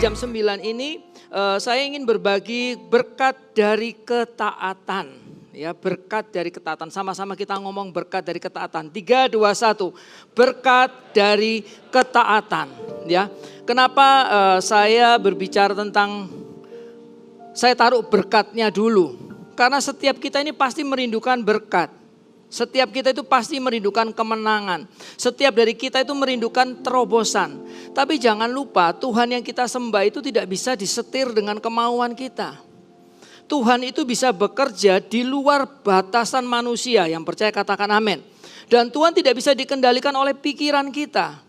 jam 9 ini saya ingin berbagi berkat dari ketaatan. Ya, berkat dari ketaatan. Sama-sama kita ngomong berkat dari ketaatan. 3, 2, 1. Berkat dari ketaatan. Ya, kenapa saya berbicara tentang, saya taruh berkatnya dulu. Karena setiap kita ini pasti merindukan berkat. Setiap kita itu pasti merindukan kemenangan. Setiap dari kita itu merindukan terobosan. Tapi jangan lupa Tuhan yang kita sembah itu tidak bisa disetir dengan kemauan kita. Tuhan itu bisa bekerja di luar batasan manusia. Yang percaya katakan amin. Dan Tuhan tidak bisa dikendalikan oleh pikiran kita.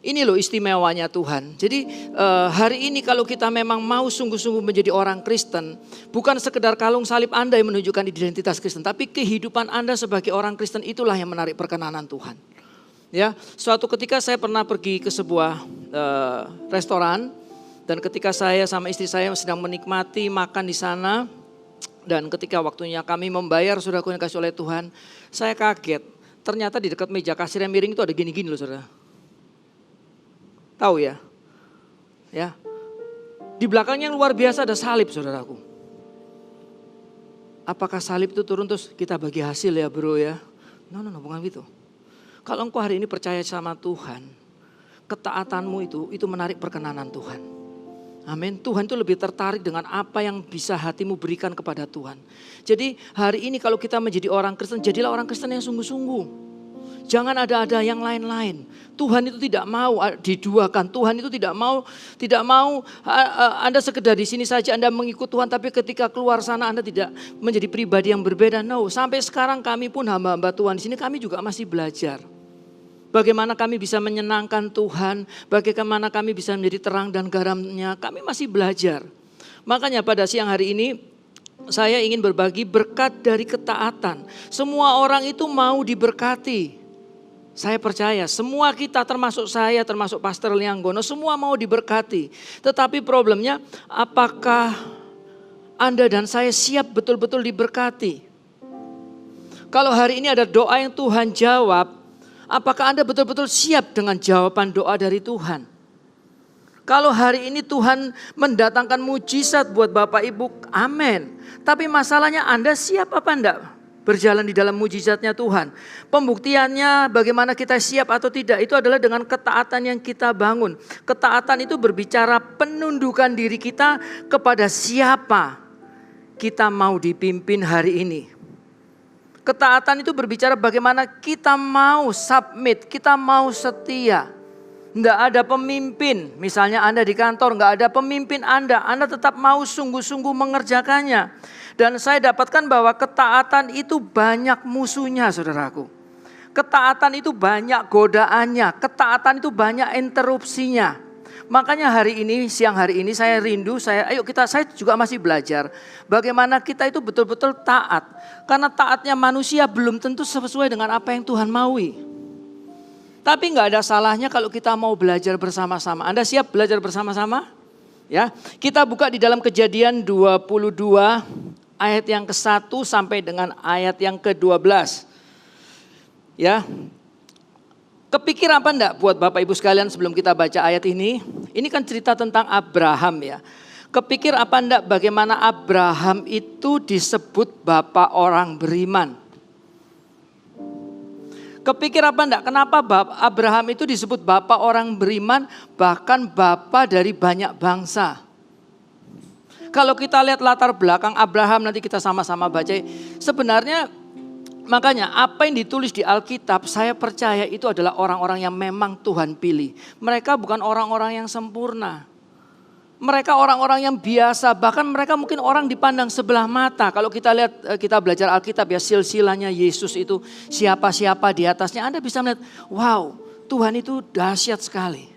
Ini loh istimewanya Tuhan. Jadi hari ini kalau kita memang mau sungguh-sungguh menjadi orang Kristen, bukan sekedar kalung salib Anda yang menunjukkan identitas Kristen, tapi kehidupan Anda sebagai orang Kristen itulah yang menarik perkenanan Tuhan. Ya, suatu ketika saya pernah pergi ke sebuah restoran, dan ketika saya sama istri saya sedang menikmati makan di sana, dan ketika waktunya kami membayar saudaraku yang dikasih oleh Tuhan, saya kaget. Ternyata di dekat meja kasir yang miring itu ada gini-gini loh saudara. Tahu ya? Ya. Di belakangnya yang luar biasa ada salib saudaraku. Apakah salib itu turun terus kita bagi hasil ya bro ya? No, bukan gitu. Kalau engkau hari ini percaya sama Tuhan, ketaatanmu itu menarik perkenanan Tuhan. Amin. Tuhan itu lebih tertarik dengan apa yang bisa hatimu berikan kepada Tuhan. Jadi hari ini kalau kita menjadi orang Kristen, jadilah orang Kristen yang sungguh-sungguh. Jangan ada yang lain-lain. Tuhan itu tidak mau diduakan. Tuhan itu tidak mau Anda sekedar di sini saja Anda mengikut Tuhan, tapi ketika keluar sana Anda tidak menjadi pribadi yang berbeda. No, sampai sekarang kami pun hamba-hamba Tuhan di sini kami juga masih belajar. Bagaimana kami bisa menyenangkan Tuhan, bagaimana kami bisa menjadi terang dan garamnya, kami masih belajar. Makanya pada siang hari ini saya ingin berbagi berkat dari ketaatan. Semua orang itu mau diberkati. Saya percaya semua kita termasuk saya, termasuk Pastor Lianggono, semua mau diberkati. Tetapi problemnya apakah Anda dan saya siap betul-betul diberkati? Kalau hari ini ada doa yang Tuhan jawab, apakah Anda betul-betul siap dengan jawaban doa dari Tuhan? Kalau hari ini Tuhan mendatangkan mujizat buat Bapak Ibu, amin. Tapi masalahnya Anda siap apa enggak? Berjalan di dalam mujizatnya Tuhan. Pembuktiannya bagaimana kita siap atau tidak itu adalah dengan ketaatan yang kita bangun. Ketaatan itu berbicara penundukan diri kita kepada siapa kita mau dipimpin hari ini. Ketaatan itu berbicara bagaimana kita mau submit, kita mau setia. Enggak ada pemimpin, misalnya Anda di kantor enggak ada pemimpin Anda tetap mau sungguh-sungguh mengerjakannya. Dan saya dapatkan bahwa ketaatan itu banyak musuhnya saudaraku. Ketaatan itu banyak godaannya, ketaatan itu banyak interupsinya. Makanya hari ini, siang hari ini saya rindu, saya juga masih belajar. Bagaimana kita itu betul-betul taat. Karena taatnya manusia belum tentu sesuai dengan apa yang Tuhan maui. Tapi enggak ada salahnya kalau kita mau belajar bersama-sama. Anda siap belajar bersama-sama? Ya, kita buka di dalam Kejadian 22 ayat yang ke-1 sampai dengan ayat yang ke-12. Ya. Kepikir apa enggak buat Bapak Ibu sekalian sebelum kita baca ayat ini? Ini kan cerita tentang Abraham ya. Kepikir apa enggak bagaimana Abraham itu disebut bapak orang beriman? Kepikir apa enggak kenapa Abraham itu disebut bapak orang beriman, bahkan bapak dari banyak bangsa? Kalau kita lihat latar belakang Abraham, nanti kita sama-sama baca. Sebenarnya makanya apa yang ditulis di Alkitab saya percaya itu adalah orang-orang yang memang Tuhan pilih. Mereka bukan orang-orang yang sempurna. Mereka orang-orang yang biasa, bahkan mereka mungkin orang dipandang sebelah mata. Kalau kita lihat, kita belajar Alkitab ya, silsilahnya Yesus itu siapa-siapa di atasnya. Anda bisa melihat, wow, Tuhan itu dahsyat sekali.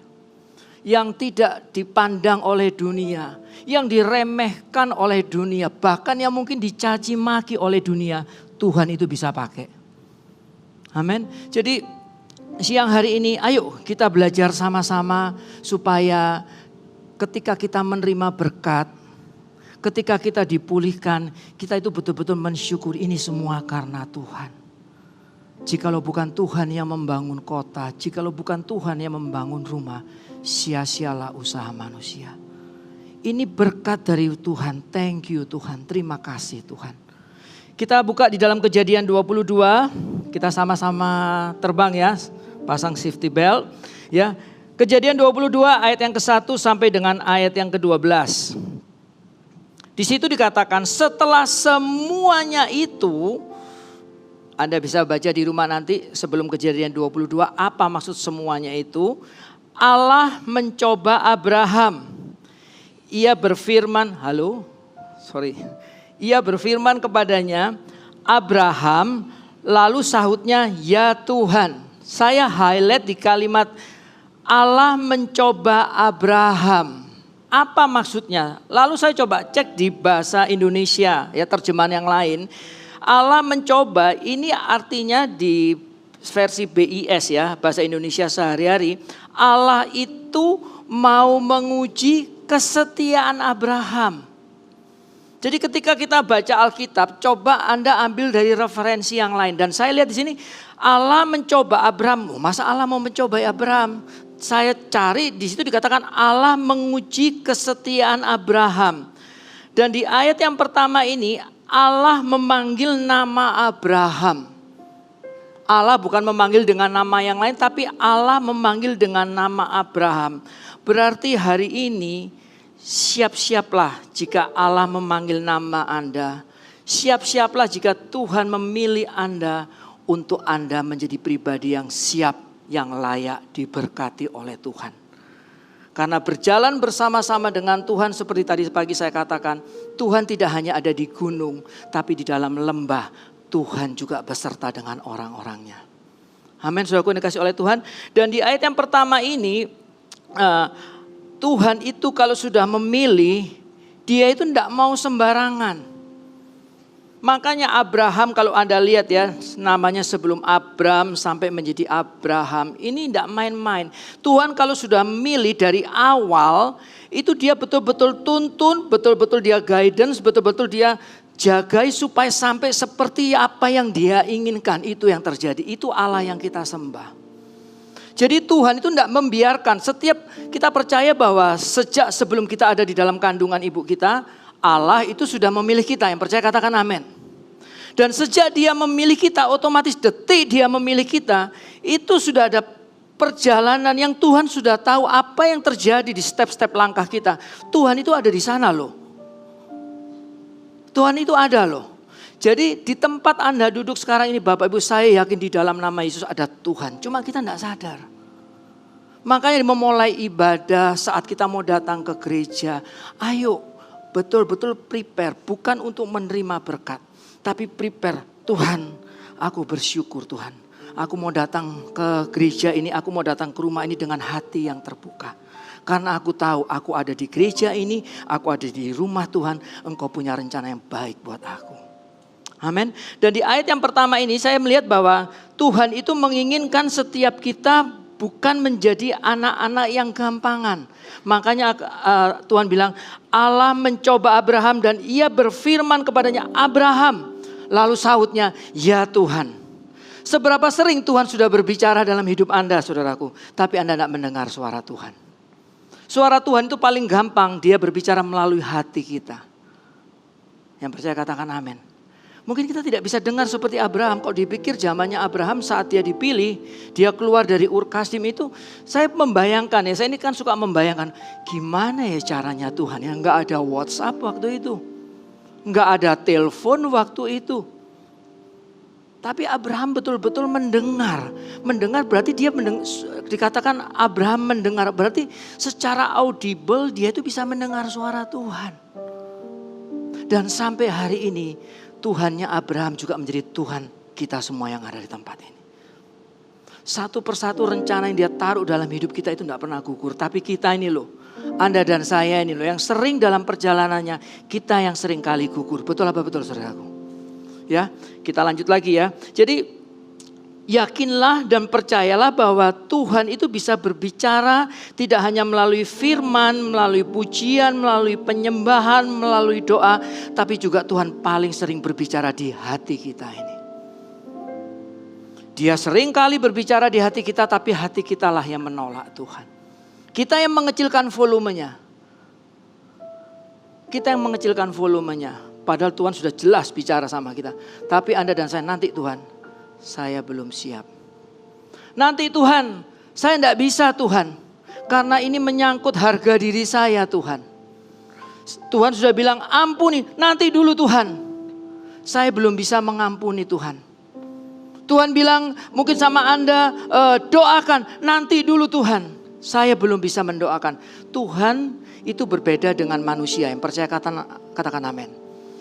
Yang tidak dipandang oleh dunia, yang diremehkan oleh dunia, bahkan yang mungkin dicaci maki oleh dunia, Tuhan itu bisa pakai. Amin. Jadi siang hari ini ayo kita belajar sama-sama supaya ketika kita menerima berkat, ketika kita dipulihkan, kita itu betul-betul mensyukuri ini semua karena Tuhan. Jikalau bukan Tuhan yang membangun kota, jikalau bukan Tuhan yang membangun rumah, sia-sialah usaha manusia. Ini berkat dari Tuhan. Thank you Tuhan. Terima kasih Tuhan. Kita buka di dalam Kejadian 22. Kita sama-sama terbang ya. Pasang safety belt. Ya. Kejadian 22 ayat yang ke-1 sampai dengan ayat yang ke-12. Di situ dikatakan setelah semuanya itu, Anda bisa baca di rumah nanti sebelum Kejadian 22 apa maksud semuanya itu. Allah mencoba Abraham. Ia berfirman, Ia berfirman kepadanya, Abraham, lalu sahutnya, ya Tuhan. Saya highlight di kalimat Allah mencoba Abraham. Apa maksudnya? Lalu saya coba cek di bahasa Indonesia, ya terjemahan yang lain. Allah mencoba ini artinya di versi BIS ya, bahasa Indonesia sehari-hari. Allah itu mau menguji kesetiaan Abraham. Jadi ketika kita baca Alkitab, coba Anda ambil dari referensi yang lain. Dan saya lihat di sini, Allah mencoba Abraham. Masa Allah mau mencoba Abraham? Saya cari di situ dikatakan Allah menguji kesetiaan Abraham. Dan di ayat yang pertama ini Allah memanggil nama Abraham. Allah bukan memanggil dengan nama yang lain, tapi Allah memanggil dengan nama Abraham. Berarti hari ini siap-siaplah jika Allah memanggil nama Anda. Siap-siaplah jika Tuhan memilih Anda untuk Anda menjadi pribadi yang siap, yang layak diberkati oleh Tuhan. Karena berjalan bersama-sama dengan Tuhan seperti tadi pagi saya katakan, Tuhan tidak hanya ada di gunung, tapi di dalam lembah Tuhan juga beserta dengan orang-orangnya. Amin, saudaraku yang dikasihi oleh Tuhan. Dan di ayat yang pertama ini, Tuhan itu kalau sudah memilih, dia itu tidak mau sembarangan. Makanya Abraham kalau Anda lihat ya, namanya sebelum Abram sampai menjadi Abraham. Ini tidak main-main. Tuhan kalau sudah milih dari awal, itu dia betul-betul tuntun, betul-betul dia guidance, betul-betul dia jagai supaya sampai seperti apa yang dia inginkan. Itu yang terjadi, itu Allah yang kita sembah. Jadi Tuhan itu tidak membiarkan, setiap kita percaya bahwa sejak sebelum kita ada di dalam kandungan ibu kita, Allah itu sudah memilih kita. Yang percaya katakan amin. Dan sejak dia memilih kita, otomatis detik dia memilih kita, itu sudah ada perjalanan yang Tuhan sudah tahu apa yang terjadi di step-step langkah kita. Tuhan itu ada di sana loh. Tuhan itu ada loh. Jadi di tempat Anda duduk sekarang ini Bapak Ibu, saya yakin di dalam nama Yesus ada Tuhan. Cuma kita tidak sadar. Makanya memulai ibadah saat kita mau datang ke gereja, ayo betul-betul prepare, bukan untuk menerima berkat, tapi prepare. Tuhan, aku bersyukur Tuhan. Aku mau datang ke gereja ini, aku mau datang ke rumah ini dengan hati yang terbuka. Karena aku tahu aku ada di gereja ini, aku ada di rumah Tuhan, Engkau punya rencana yang baik buat aku. Amin. Dan di ayat yang pertama ini saya melihat bahwa Tuhan itu menginginkan setiap kita bukan menjadi anak-anak yang gampangan. Makanya Tuhan bilang Allah mencoba Abraham dan ia berfirman kepadanya, Abraham. Lalu sahutnya, ya Tuhan. Seberapa sering Tuhan sudah berbicara dalam hidup Anda saudaraku, tapi Anda tidak mendengar suara Tuhan. Suara Tuhan itu paling gampang, dia berbicara melalui hati kita. Yang percaya katakan amin. Mungkin kita tidak bisa dengar seperti Abraham. Kalau dipikir zamannya Abraham saat dia dipilih, dia keluar dari Ur Kasdim itu, saya membayangkan ya, saya ini kan suka membayangkan gimana ya caranya Tuhan. Ya nggak ada WhatsApp waktu itu, nggak ada telepon waktu itu. Tapi Abraham betul-betul mendengar. Mendengar berarti dia dikatakan Abraham mendengar. Berarti secara audible dia itu bisa mendengar suara Tuhan. Dan sampai hari ini Tuhannya Abraham juga menjadi Tuhan kita semua yang ada di tempat ini. Satu persatu rencana yang dia taruh dalam hidup kita itu tidak pernah gugur. Tapi kita ini loh, Anda dan saya ini loh yang sering dalam perjalanannya, kita yang sering kali gugur. Betul apa betul saudaraku? Ya, kita lanjut lagi ya. Jadi yakinlah dan percayalah bahwa Tuhan itu bisa berbicara tidak hanya melalui firman, melalui pujian, melalui penyembahan, melalui doa. Tapi juga Tuhan paling sering berbicara di hati kita ini. Dia sering kali berbicara di hati kita, tapi hati kitalah yang menolak Tuhan. Kita yang mengecilkan volumenya. kita yang mengecilkan volumenya. Padahal Tuhan sudah jelas bicara sama kita. Tapi Anda dan saya, nanti Tuhan, saya belum siap. Nanti Tuhan, saya tidak bisa Tuhan. Karena ini menyangkut harga diri saya Tuhan. Tuhan sudah bilang ampuni, nanti dulu Tuhan. Saya belum bisa mengampuni Tuhan. Tuhan bilang mungkin sama Anda, doakan, nanti dulu Tuhan. Saya belum bisa mendoakan. Tuhan itu berbeda dengan manusia, yang percaya katakan amin.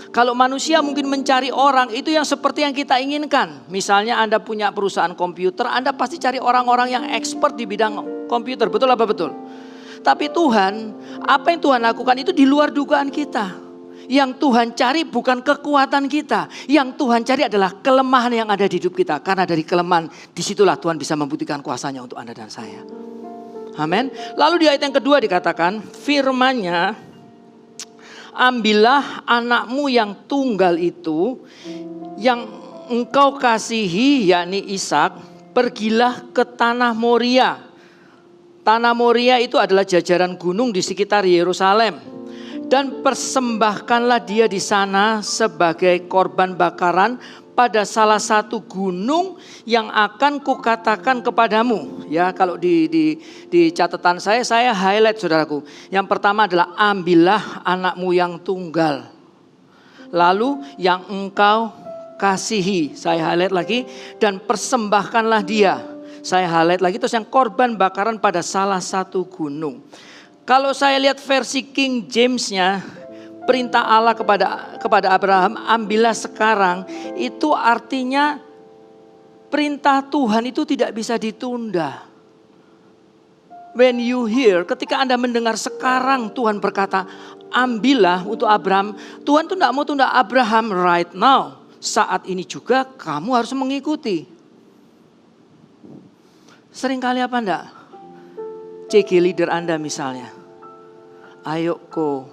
Kalau manusia mungkin mencari orang itu yang seperti yang kita inginkan. Misalnya Anda punya perusahaan komputer, Anda pasti cari orang-orang yang expert di bidang komputer. Betul apa betul? Tapi Tuhan, apa yang Tuhan lakukan itu di luar dugaan kita. Yang Tuhan cari bukan kekuatan kita. Yang Tuhan cari adalah kelemahan yang ada di hidup kita. Karena dari kelemahan disitulah Tuhan bisa membuktikan kuasanya untuk Anda dan saya. Amin. Lalu di ayat yang kedua dikatakan firman-Nya, ambillah anakmu yang tunggal itu yang engkau kasihi, yakni Ishak, pergilah ke tanah Moria. Tanah Moria itu adalah jajaran gunung di sekitar Yerusalem. Dan persembahkanlah dia di sana sebagai korban bakaran pada salah satu gunung yang akan kukatakan kepadamu. Ya, kalau di catatan saya highlight saudaraku. Yang pertama adalah ambillah anakmu yang tunggal. Lalu yang engkau kasihi, saya highlight lagi, dan persembahkanlah dia. Saya highlight lagi, terus yang korban bakaran pada salah satu gunung. Kalau saya lihat versi King James-nya, perintah Allah kepada Abraham, ambillah sekarang, itu artinya perintah Tuhan itu tidak bisa ditunda. When you hear, ketika Anda mendengar sekarang Tuhan berkata, ambillah untuk Abraham. Tuhan itu tidak mau tunda Abraham right now. Saat ini juga kamu harus mengikuti. Seringkali apa enggak? CG leader Anda misalnya. Ayo Ko,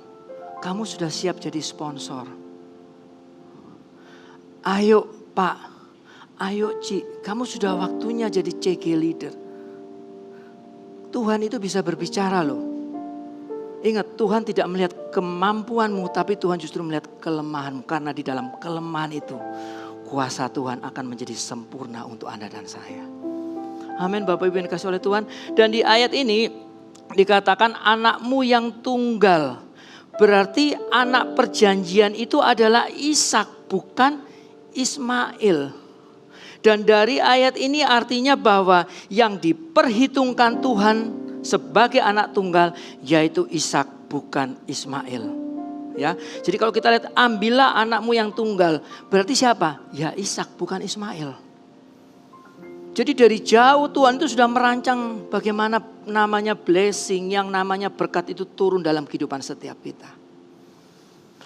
kamu sudah siap jadi sponsor. Ayo Pak, ayo Ci, kamu sudah waktunya jadi CG leader. Tuhan itu bisa berbicara loh. Ingat, Tuhan tidak melihat kemampuanmu, tapi Tuhan justru melihat kelemahanmu. Karena di dalam kelemahan itu, kuasa Tuhan akan menjadi sempurna untuk Anda dan saya. Amin, Bapak Ibu yang dikasihi oleh Tuhan. Dan di ayat ini dikatakan anakmu yang tunggal. Berarti anak perjanjian itu adalah Ishak, bukan Ismail. Dan dari ayat ini artinya bahwa yang diperhitungkan Tuhan sebagai anak tunggal yaitu Ishak, bukan Ismail. Ya, jadi kalau kita lihat ambillah anakmu yang tunggal, berarti siapa? Ya Ishak, bukan Ismail. Jadi dari jauh Tuhan itu sudah merancang bagaimana namanya blessing, yang namanya berkat itu turun dalam kehidupan setiap kita.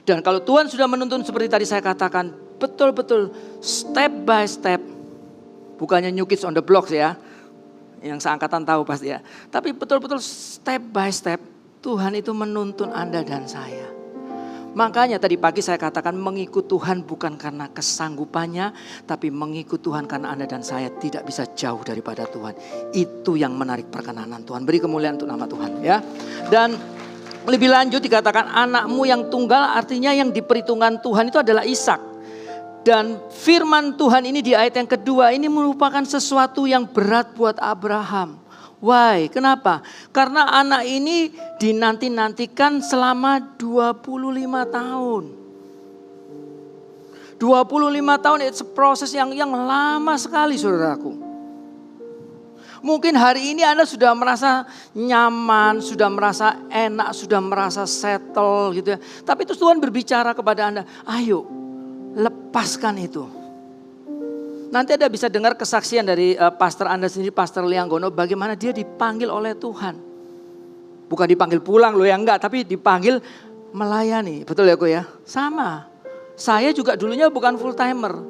Dan kalau Tuhan sudah menuntun seperti tadi saya katakan, betul-betul step by step, bukannya new kids on the blocks ya, yang seangkatan tahu pasti ya. Tapi betul-betul step by step Tuhan itu menuntun Anda dan saya. Makanya tadi pagi saya katakan mengikut Tuhan bukan karena kesanggupannya, tapi mengikut Tuhan karena Anda dan saya tidak bisa jauh daripada Tuhan. Itu yang menarik perkenanan Tuhan. Beri kemuliaan untuk nama Tuhan ya. Dan lebih lanjut dikatakan anakmu yang tunggal, artinya yang diperhitungkan Tuhan itu adalah Ishak. Dan firman Tuhan ini di ayat yang kedua ini merupakan sesuatu yang berat buat Abraham. Why? Kenapa? Karena anak ini dinanti-nantikan selama 25 tahun. 25 tahun itu proses yang lama sekali saudaraku. Mungkin hari ini Anda sudah merasa nyaman, sudah merasa enak, sudah merasa settle gitu ya. Tapi terus Tuhan berbicara kepada Anda, ayo lepaskan itu. Nanti Anda bisa dengar kesaksian dari pastor Anda sendiri, Pastor Lianggono, bagaimana dia dipanggil oleh Tuhan. Bukan dipanggil pulang loh ya, enggak, tapi dipanggil melayani. Betul ya Ko ya? Sama. Saya juga dulunya bukan full timer.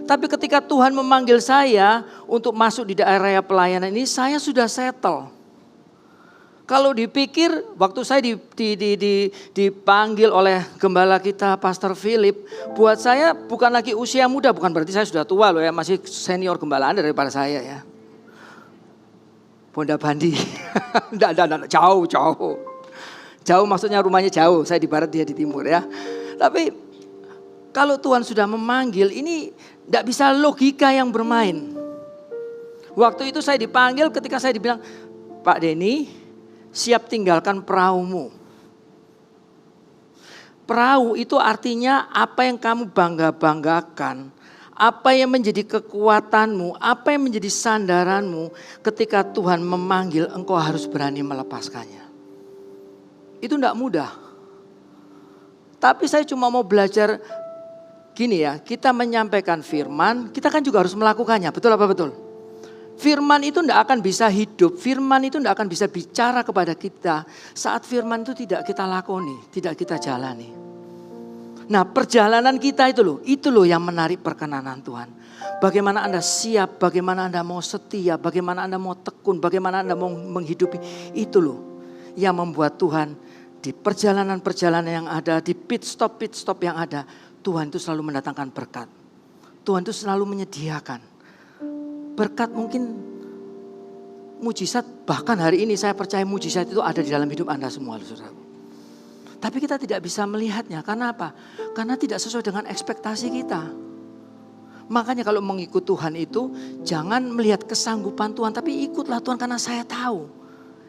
Tapi ketika Tuhan memanggil saya untuk masuk di daerah pelayanan ini, saya sudah settle. Kalau dipikir waktu saya dipanggil oleh gembala kita Pastor Philip, buat saya bukan lagi usia muda, bukan berarti saya sudah tua loh ya, masih senior gembalaan daripada saya ya. Bonda Bandi, enggak, jauh. Jauh maksudnya rumahnya jauh, saya di barat dia di timur ya. Tapi kalau Tuhan sudah memanggil, ini tidak bisa logika yang bermain. Waktu itu saya dipanggil ketika saya dibilang, Pak Denny siap tinggalkan perahumu. Perahu itu artinya apa yang kamu bangga-banggakan, apa yang menjadi kekuatanmu, apa yang menjadi sandaranmu, ketika Tuhan memanggil engkau harus berani melepaskannya. Itu tidak mudah. Tapi saya cuma mau belajar gini ya, kita menyampaikan firman, kita kan juga harus melakukannya, betul apa betul? Firman itu tidak akan bisa hidup, firman itu tidak akan bisa bicara kepada kita saat firman itu tidak kita lakoni, tidak kita jalani. Nah perjalanan kita itu loh yang menarik perkenanan Tuhan. Bagaimana Anda siap, bagaimana Anda mau setia, bagaimana Anda mau tekun, bagaimana Anda mau menghidupi. Itu loh yang membuat Tuhan di perjalanan-perjalanan yang ada, di pit stop yang ada. Tuhan itu selalu mendatangkan berkat. Tuhan itu selalu menyediakan. Berkat mungkin mujizat, bahkan hari ini saya percaya mujizat itu ada di dalam hidup Anda semua, saudaraku. Tapi kita tidak bisa melihatnya, karena apa? Karena tidak sesuai dengan ekspektasi kita. Makanya kalau mengikut Tuhan itu jangan melihat kesanggupan Tuhan, tapi ikutlah Tuhan karena saya tahu.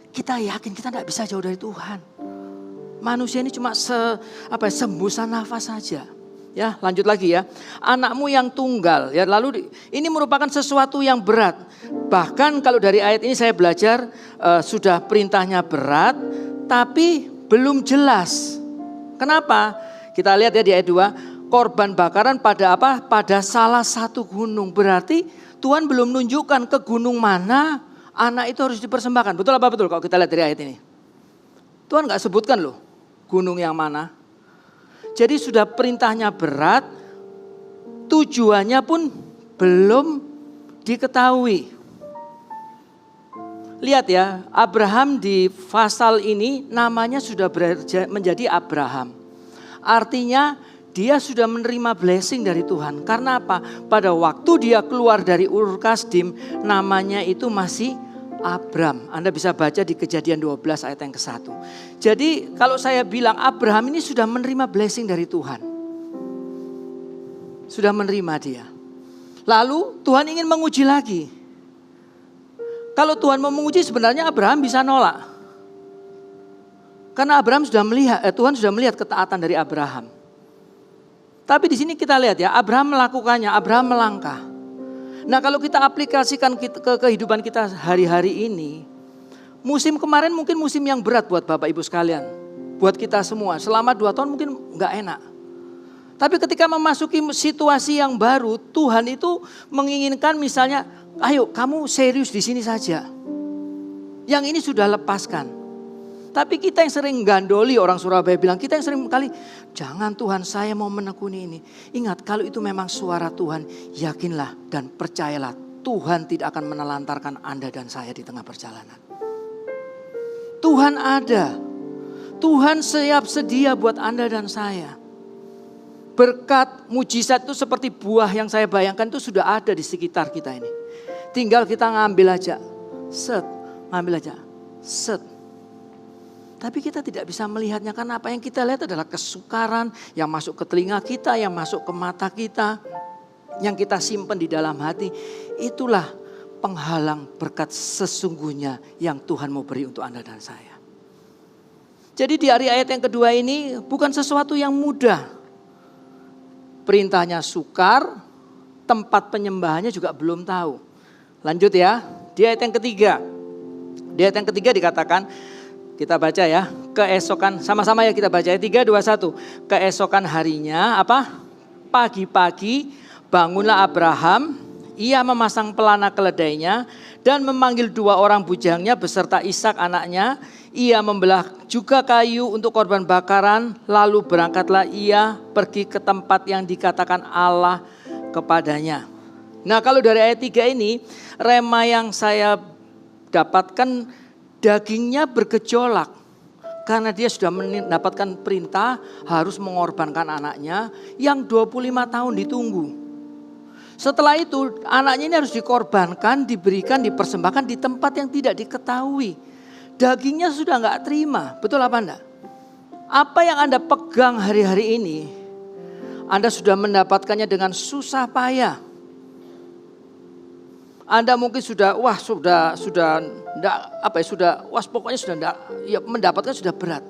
Kita yakin kita tidak bisa jauh dari Tuhan. Manusia ini cuma sembusan nafas saja. Ya, lanjut lagi ya. Anakmu yang tunggal, ya, lalu ini merupakan sesuatu yang berat. Bahkan kalau dari ayat ini saya belajar sudah perintahnya berat, tapi belum jelas. Kenapa? Kita lihat ya di ayat 2, korban bakaran pada apa? Pada salah satu gunung. Berarti Tuhan belum menunjukkan ke gunung mana anak itu harus dipersembahkan. Betul apa betul kalau kita lihat dari ayat ini? Tuhan gak sebutkan loh gunung yang mana. Jadi sudah perintahnya berat, tujuannya pun belum diketahui. Lihat ya, Abraham di pasal ini namanya sudah menjadi Abraham. Artinya dia sudah menerima blessing dari Tuhan. Karena apa? Pada waktu dia keluar dari Ur Kasdim, namanya itu masih Abram. Anda bisa baca di Kejadian 12 ayat yang ke-1. Jadi kalau saya bilang Abraham ini sudah menerima blessing dari Tuhan. Sudah menerima dia. Lalu Tuhan ingin menguji lagi. Kalau Tuhan mau menguji sebenarnya Abraham bisa nolak. Karena Abraham sudah melihat, Tuhan sudah melihat ketaatan dari Abraham. Tapi di sini kita lihat ya, Abraham melakukannya, Abraham melangkah. Nah kalau kita aplikasikan ke kehidupan kita hari-hari ini, musim kemarin mungkin musim yang berat buat Bapak Ibu sekalian. Buat kita semua, selama 2 tahun mungkin gak enak. Tapi ketika memasuki situasi yang baru, Tuhan itu menginginkan misalnya, ayo kamu serius di sini saja. Yang ini sudah lepaskan. Tapi kita yang sering gandoli, orang Surabaya bilang, kita yang sering kali, jangan Tuhan saya mau menekuni ini. Ingat kalau itu memang suara Tuhan, yakinlah dan percayalah Tuhan tidak akan menelantarkan Anda dan saya di tengah perjalanan. Tuhan ada, Tuhan siap sedia buat Anda dan saya. Berkat mujizat itu seperti buah yang saya bayangkan itu sudah ada di sekitar kita ini. Tinggal kita ngambil aja, ngambil aja, Tapi kita tidak bisa melihatnya karena apa yang kita lihat adalah kesukaran yang masuk ke telinga kita, yang masuk ke mata kita, yang kita simpan di dalam hati. Itulah penghalang berkat sesungguhnya yang Tuhan mau beri untuk Anda dan saya. Jadi di ayat yang kedua ini bukan sesuatu yang mudah. Perintahnya sukar, tempat penyembahannya juga belum tahu. Lanjut ya, di ayat yang ketiga. Di ayat yang ketiga dikatakan, kita baca ya, keesokan, sama-sama ya kita baca ya, 3, 2, 1. Keesokan harinya apa? Pagi-pagi bangunlah Abraham, ia memasang pelana keledainya dan memanggil 2 orang bujangnya beserta Ishak anaknya. Ia membelah juga kayu untuk korban bakaran, lalu berangkatlah ia pergi ke tempat yang dikatakan Allah kepadanya. Nah kalau dari ayat 3 ini, rema yang saya dapatkan, dagingnya bergejolak karena dia sudah mendapatkan perintah harus mengorbankan anaknya yang 25 tahun ditunggu. Setelah itu anaknya ini harus dikorbankan, diberikan, dipersembahkan di tempat yang tidak diketahui. Dagingnya sudah gak terima, betul apa enggak? Apa yang Anda pegang hari-hari ini, Anda sudah mendapatkannya dengan susah payah. Anda mungkin sudah pokoknya sudah enggak, ya mendapatkan sudah berat.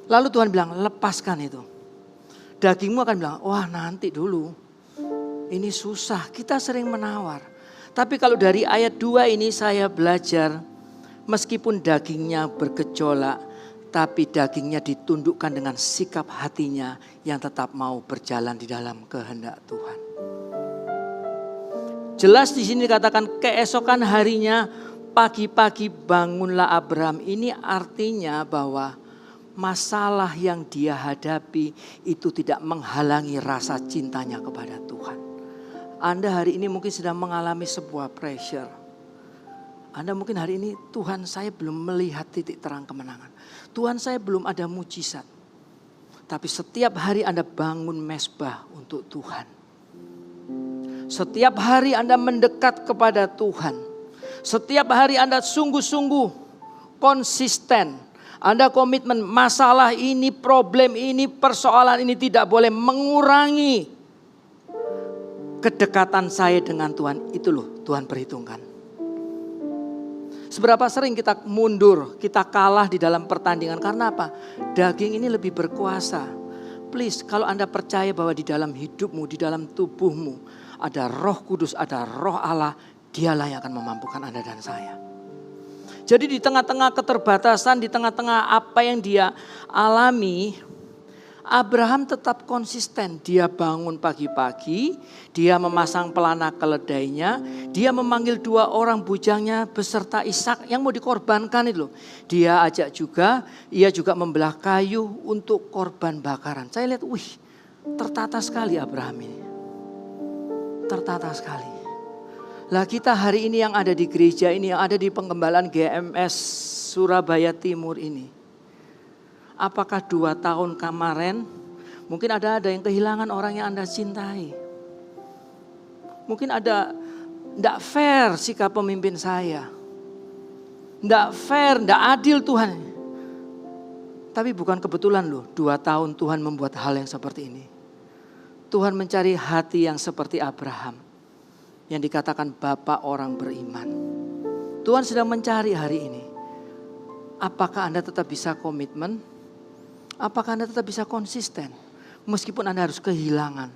Lalu Tuhan bilang, lepaskan itu. Dagingmu akan bilang, wah nanti dulu. Ini susah, kita sering menawar. Tapi kalau dari ayat 2 ini saya belajar, meskipun dagingnya bergejolak, tapi dagingnya ditundukkan dengan sikap hatinya yang tetap mau berjalan di dalam kehendak Tuhan. Jelas di sini dikatakan keesokan harinya pagi-pagi bangunlah Abraham. Ini artinya bahwa masalah yang dia hadapi itu tidak menghalangi rasa cintanya kepada Tuhan. Anda hari ini mungkin sedang mengalami sebuah pressure. Anda mungkin hari ini, Tuhan saya belum melihat titik terang kemenangan. Tuhan saya belum ada mujizat. Tapi setiap hari Anda bangun mezbah untuk Tuhan. Setiap hari Anda mendekat kepada Tuhan. Setiap hari Anda sungguh-sungguh konsisten. Anda komitmen masalah ini, problem ini, persoalan ini tidak boleh mengurangi kedekatan saya dengan Tuhan. Itu loh Tuhan perhitungkan. Seberapa sering kita mundur, kita kalah di dalam pertandingan. Karena apa? Daging ini lebih berkuasa. Please, kalau Anda percaya bahwa di dalam hidupmu, di dalam tubuhmu ada Roh Kudus, ada Roh Allah, Dialah yang akan memampukan Anda dan saya. Jadi di tengah-tengah keterbatasan, di tengah-tengah apa yang dia alami, Abraham tetap konsisten. Dia bangun pagi-pagi, dia memasang pelana keledainya, dia memanggil 2 orang bujangnya beserta Ishak yang mau dikorbankan itu loh. Dia ajak juga, ia juga membelah kayu untuk korban bakaran. Saya lihat, tertata sekali Abraham ini. Tertata sekali. Lah kita hari ini yang ada di gereja ini, yang ada di penggembalaan GMS Surabaya Timur ini. Apakah 2 tahun kemarin mungkin ada yang kehilangan orang yang Anda cintai. Mungkin ada tidak fair sikap pemimpin saya. Tidak fair, tidak adil Tuhan. Tapi bukan kebetulan loh 2 tahun Tuhan membuat hal yang seperti ini. Tuhan mencari hati yang seperti Abraham. Yang dikatakan Bapak orang beriman. Tuhan sedang mencari hari ini. Apakah Anda tetap bisa komitmen? Apakah Anda tetap bisa konsisten? Meskipun Anda harus kehilangan.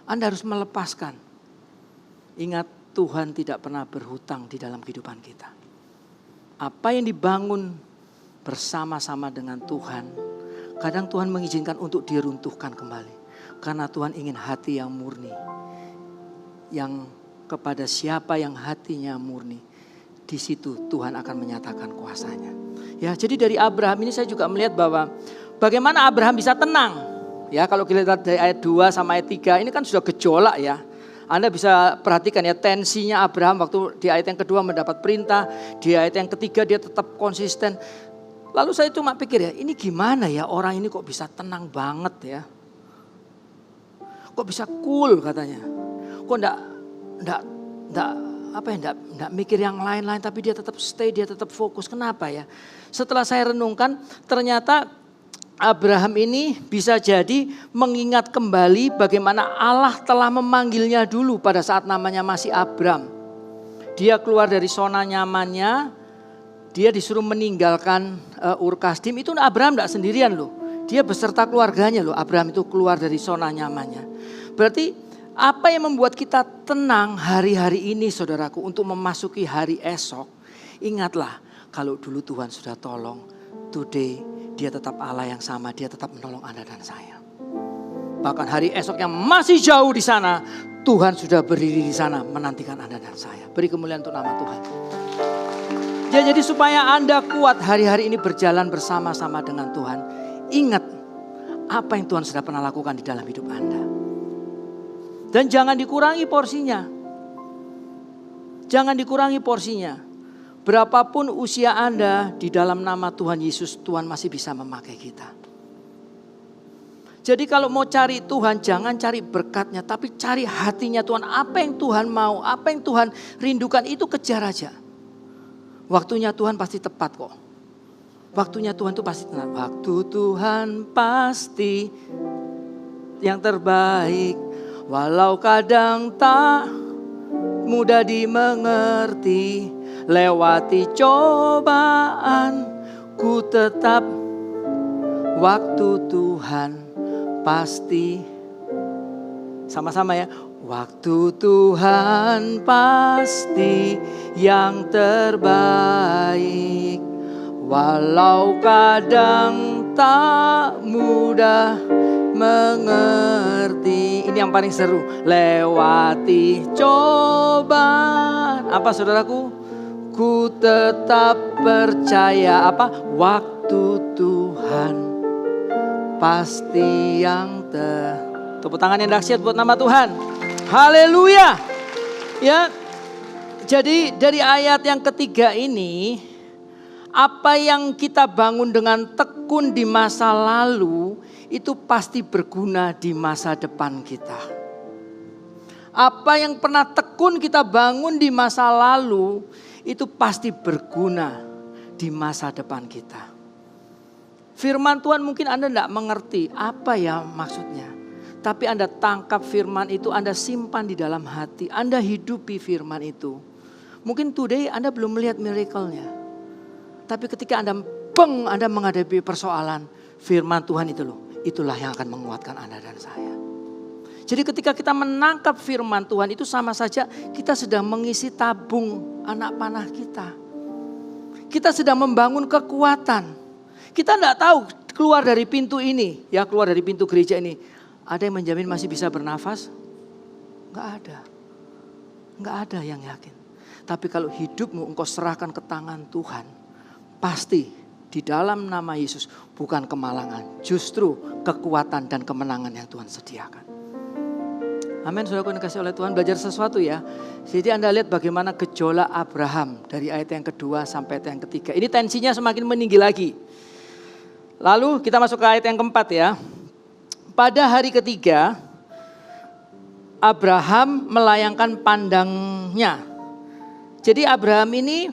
Anda harus melepaskan. Ingat, Tuhan tidak pernah berhutang di dalam kehidupan kita. Apa yang dibangun bersama-sama dengan Tuhan, kadang Tuhan mengizinkan untuk diruntuhkan kembali. Karena Tuhan ingin hati yang murni. Yang kepada siapa yang hatinya murni, di situ Tuhan akan menyatakan kuasanya. Ya, jadi dari Abraham ini saya juga melihat bahwa bagaimana Abraham bisa tenang. Ya, kalau kita lihat dari ayat 2 sama ayat 3 ini kan sudah gejolak ya. Anda bisa perhatikan ya tensinya Abraham waktu di ayat yang kedua mendapat perintah, di ayat yang ketiga dia tetap konsisten. Lalu saya cuma pikir ya, ini gimana ya orang ini kok bisa tenang banget ya. Kok bisa cool katanya. Kok enggak mikir yang lain-lain, tapi dia tetap stay, dia tetap fokus. Kenapa ya? Setelah saya renungkan, ternyata Abraham ini bisa jadi mengingat kembali bagaimana Allah telah memanggilnya dulu pada saat namanya masih Abram. Dia keluar dari zona nyamannya, dia disuruh meninggalkan Ur Kasdim. Itu Abraham enggak sendirian loh. Dia beserta keluarganya loh. Abraham itu keluar dari zona nyamannya. Berarti apa yang membuat kita tenang hari-hari ini saudaraku untuk memasuki hari esok. Ingatlah kalau dulu Tuhan sudah tolong. Today dia tetap Allah yang sama. Dia tetap menolong Anda dan saya. Bahkan hari esok yang masih jauh di sana. Tuhan sudah berdiri di sana menantikan Anda dan saya. Beri kemuliaan untuk nama Tuhan. Ya, jadi supaya Anda kuat hari-hari ini berjalan bersama-sama dengan Tuhan. Ingat apa yang Tuhan sudah pernah lakukan di dalam hidup Anda. Dan jangan dikurangi porsinya. Jangan dikurangi porsinya. Berapapun usia Anda di dalam nama Tuhan Yesus, Tuhan masih bisa memakai kita. Jadi kalau mau cari Tuhan, jangan cari berkatnya, tapi cari hatinya Tuhan. Apa yang Tuhan mau, apa yang Tuhan rindukan, itu kejar aja. Waktunya Tuhan pasti tepat kok. Waktunya Tuhan itu pasti tenang. Waktu Tuhan pasti yang terbaik. Walau kadang tak mudah dimengerti. Lewati cobaan ku tetap. Waktu Tuhan pasti. Sama-sama ya. Waktu Tuhan pasti yang terbaik. Walau kadang tak mudah mengerti. Ini yang paling seru. Lewati cobaan. Apa saudaraku? Ku tetap percaya. Apa? Waktu Tuhan pasti yang Tepuk tangan yang dahsyat buat nama Tuhan. Haleluya. Ya. Jadi dari ayat yang ketiga ini, apa yang kita bangun dengan tekun di masa lalu itu pasti berguna di masa depan kita. Apa yang pernah tekun kita bangun di masa lalu itu pasti berguna di masa depan kita. Firman Tuhan mungkin Anda tidak mengerti apa ya maksudnya. Tapi Anda tangkap firman itu, Anda simpan di dalam hati, Anda hidupi firman itu. Mungkin today Anda belum melihat miracle-nya. Tapi ketika Anda menghadapi persoalan, firman Tuhan itu loh, itulah yang akan menguatkan Anda dan saya. Jadi ketika kita menangkap firman Tuhan itu sama saja kita sedang mengisi tabung anak panah kita. Kita sedang membangun kekuatan. Kita tidak tahu keluar dari pintu ini, ya keluar dari pintu gereja ini. Ada yang menjamin masih bisa bernafas? Enggak ada. Enggak ada yang yakin. Tapi kalau hidupmu engkau serahkan ke tangan Tuhan, pasti di dalam nama Yesus bukan kemalangan, justru kekuatan dan kemenangan yang Tuhan sediakan. Amin, saudaraku yang dikasihi oleh Tuhan, belajar sesuatu ya. Jadi Anda lihat bagaimana gejolak Abraham dari ayat yang kedua sampai ayat yang ketiga. Ini tensinya semakin meninggi lagi. Lalu kita masuk ke ayat yang keempat ya. Pada hari ketiga, Abraham melayangkan pandangnya. Jadi Abraham ini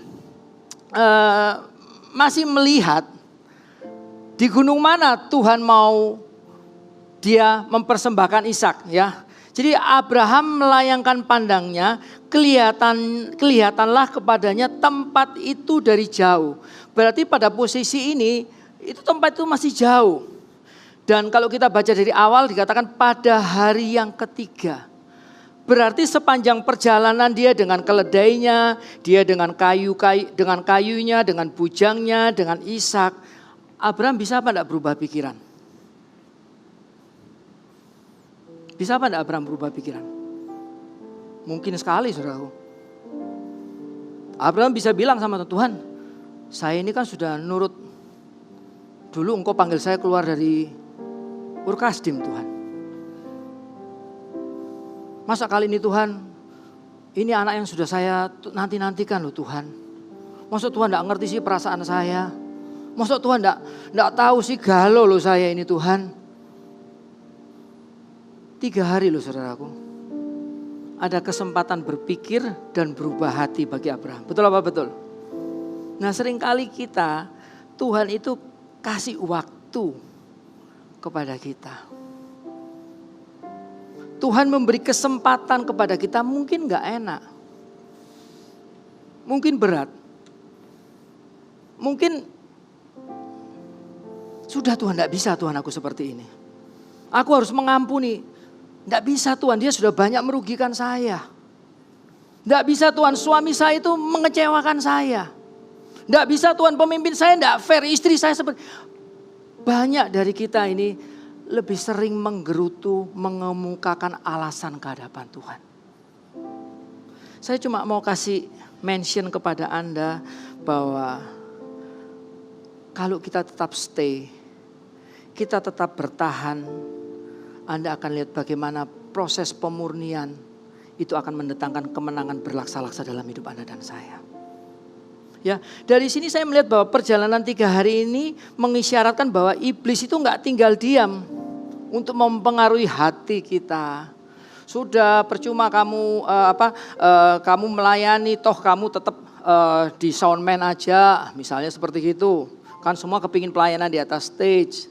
masih melihat di gunung mana Tuhan mau dia mempersembahkan Ishak ya. Jadi Abraham melayangkan pandangnya, kelihatanlah kepadanya tempat itu dari jauh. Berarti pada posisi ini, itu tempat itu masih jauh. Dan kalau kita baca dari awal dikatakan pada hari yang ketiga. Berarti sepanjang perjalanan dia dengan keledainya, dia dengan kayunya, dengan bujangnya, dengan Ishak. Abraham bisa apa enggak berubah pikiran? Bisa apa enggak Abraham berubah pikiran? Mungkin sekali saudaraku. Abraham bisa bilang sama Tuhan, saya ini kan sudah nurut. Dulu engkau panggil saya keluar dari Ur Kasdim Tuhan. Masa kali ini Tuhan, ini anak yang sudah saya nanti-nantikan loh Tuhan. Masa Tuhan enggak ngerti sih perasaan saya? Masa Tuhan enggak tahu sih galau loh saya ini Tuhan? 3 hari loh saudaraku. Ada kesempatan berpikir dan berubah hati bagi Abraham. Betul apa betul? Nah seringkali kita, Tuhan itu kasih waktu kepada kita. Tuhan memberi kesempatan kepada kita mungkin gak enak. Mungkin berat. Mungkin sudah Tuhan gak bisa Tuhan aku seperti ini. Aku harus mengampuni. Gak bisa Tuhan, dia sudah banyak merugikan saya. Gak bisa Tuhan, suami saya itu mengecewakan saya. Gak bisa Tuhan, pemimpin saya gak fair, istri saya seperti. Banyak dari kita ini lebih sering menggerutu, mengemukakan alasan ke hadapan Tuhan. Saya cuma mau kasih mention kepada Anda bahwa kalau kita tetap stay, kita tetap bertahan, Anda akan lihat bagaimana proses pemurnian itu akan mendatangkan kemenangan berlaksa-laksa dalam hidup Anda dan saya. Ya, dari sini saya melihat bahwa perjalanan 3 hari ini mengisyaratkan bahwa iblis itu enggak tinggal diam untuk mempengaruhi hati kita. Sudah percuma kamu kamu melayani, toh kamu tetap di soundman aja, misalnya seperti itu. Kan semua kepingin pelayanan di atas stage.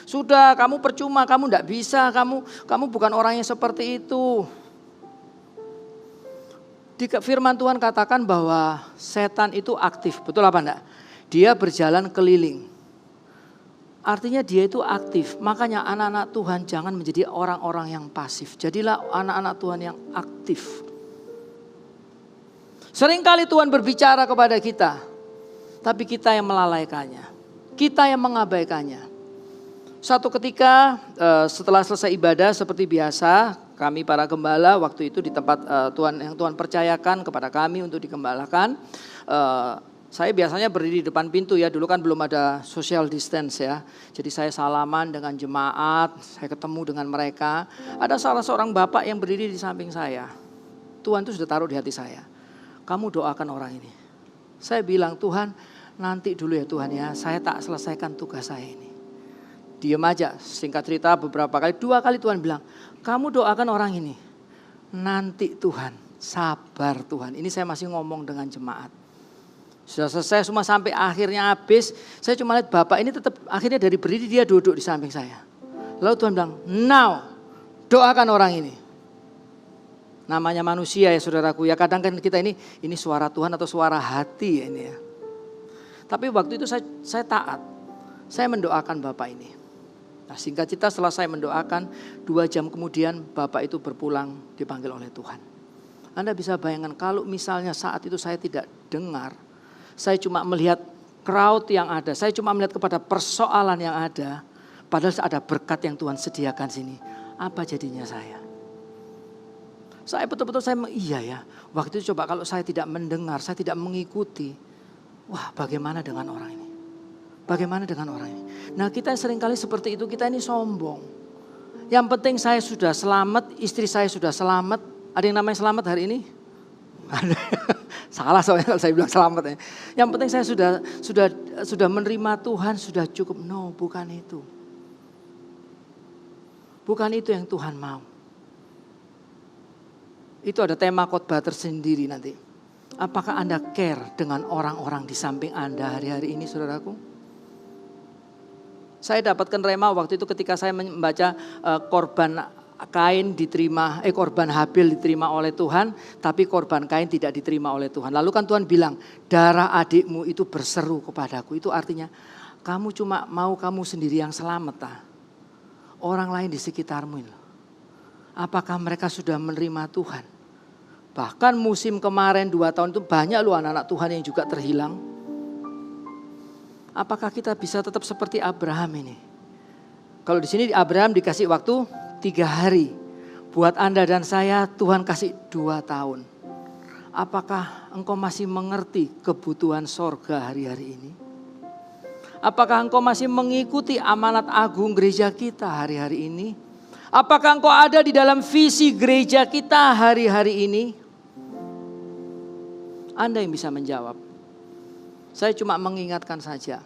Sudah, kamu percuma, kamu enggak bisa, kamu bukan orang yang seperti itu. Di firman Tuhan katakan bahwa setan itu aktif, betul apa enggak? Dia berjalan keliling. Artinya dia itu aktif. Makanya anak-anak Tuhan jangan menjadi orang-orang yang pasif. Jadilah anak-anak Tuhan yang aktif. Seringkali Tuhan berbicara kepada kita, tapi kita yang melalaikannya. Kita yang mengabaikannya. Suatu ketika setelah selesai ibadah seperti biasa, kami para gembala waktu itu di tempat yang Tuhan percayakan kepada kami untuk digembalakan. Saya biasanya berdiri di depan pintu ya, dulu kan belum ada social distance ya. Jadi saya salaman dengan jemaat, saya ketemu dengan mereka. Ada salah seorang bapak yang berdiri di samping saya. Tuhan itu sudah taruh di hati saya. Kamu doakan orang ini. Saya bilang, Tuhan nanti dulu ya Tuhan ya, saya tak selesaikan tugas saya ini. Diam aja, singkat cerita beberapa kali, 2 kali Tuhan bilang, kamu doakan orang ini. Nanti Tuhan, sabar Tuhan. Ini saya masih ngomong dengan jemaat. Sudah selesai semua sampai akhirnya habis, saya cuma lihat bapak ini tetap akhirnya dari berdiri dia duduk di samping saya. Lalu Tuhan bilang, now doakan orang ini. Namanya manusia ya saudaraku ya, kadang kan kita ini suara Tuhan atau suara hati ya ini ya. Tapi waktu itu saya taat, saya mendoakan bapak ini. Nah singkat cerita setelah saya mendoakan, 2 jam kemudian bapak itu berpulang dipanggil oleh Tuhan. Anda bisa bayangkan kalau misalnya saat itu saya tidak dengar, saya cuma melihat crowd yang ada, saya cuma melihat kepada persoalan yang ada, padahal ada berkat yang Tuhan sediakan sini. Apa jadinya saya? Saya betul-betul iya ya, waktu itu coba kalau saya tidak mendengar, saya tidak mengikuti, wah bagaimana dengan orang ini? Bagaimana dengan orang ini? Nah kita seringkali seperti itu, kita ini sombong. Yang penting saya sudah selamat, istri saya sudah selamat. Ada yang namanya selamat hari ini? Salah soalnya kalau saya bilang selamat ya. Yang penting saya sudah menerima Tuhan, sudah cukup. No, bukan itu. Bukan itu yang Tuhan mau. Itu ada tema khotbah tersendiri nanti. Apakah Anda care dengan orang-orang di samping Anda hari-hari ini saudaraku? Saya dapatkan rema waktu itu ketika saya membaca korban Habil diterima oleh Tuhan, tapi korban Kain tidak diterima oleh Tuhan. Lalu kan Tuhan bilang, darah adikmu itu berseru kepadaku. Itu artinya kamu cuma mau kamu sendiri yang selamat. Orang lain di sekitarmu ini. Apakah mereka sudah menerima Tuhan? Bahkan musim kemarin 2 tahun itu banyak loh anak-anak Tuhan yang juga terhilang. Apakah kita bisa tetap seperti Abraham ini? Kalau di sini Abraham dikasih waktu 3 hari. Buat Anda dan saya Tuhan kasih 2 tahun. Apakah engkau masih mengerti kebutuhan sorga hari-hari ini? Apakah engkau masih mengikuti amanat agung gereja kita hari-hari ini? Apakah engkau ada di dalam visi gereja kita hari-hari ini? Anda yang bisa menjawab. Saya cuma mengingatkan saja.